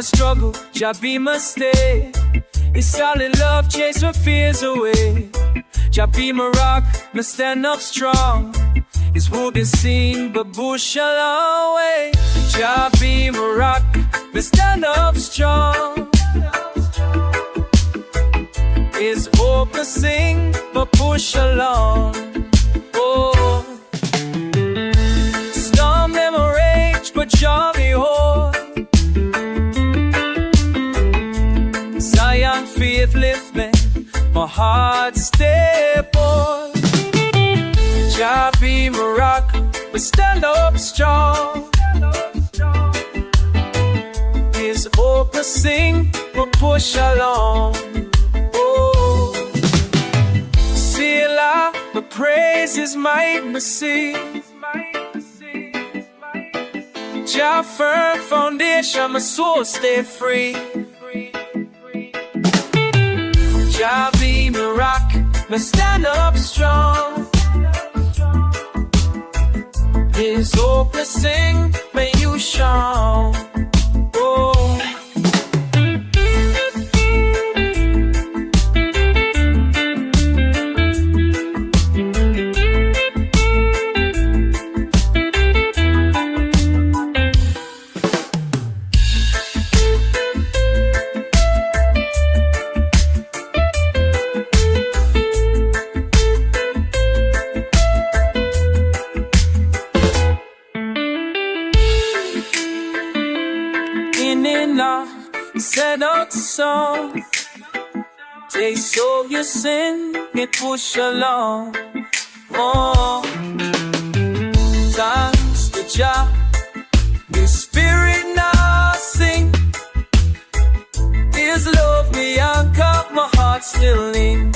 struggle, Jah be my stay. His solid love chase my fears away. Jah be my rock, me stand up strong. His wood been seen, but bush a long way. Jah be my rock, me stand up strong. His hope me sing, but push along. Oh, storm never rage, but Jah be hold. Zion faith lift me, my heart stay bold. Jah be my rock, but stand up strong. His hope me sing, but push along. Oh, Selah, my praise is might me sing. Jah firm foundation, my soul stay free. Jah be my rock, me stand up strong. His hope me sing, may you shine. Oh. Set out the song, taste of your sin, get push along. Oh, thanks to Jah, His spirit now sing. His love me anchor, my heart still in.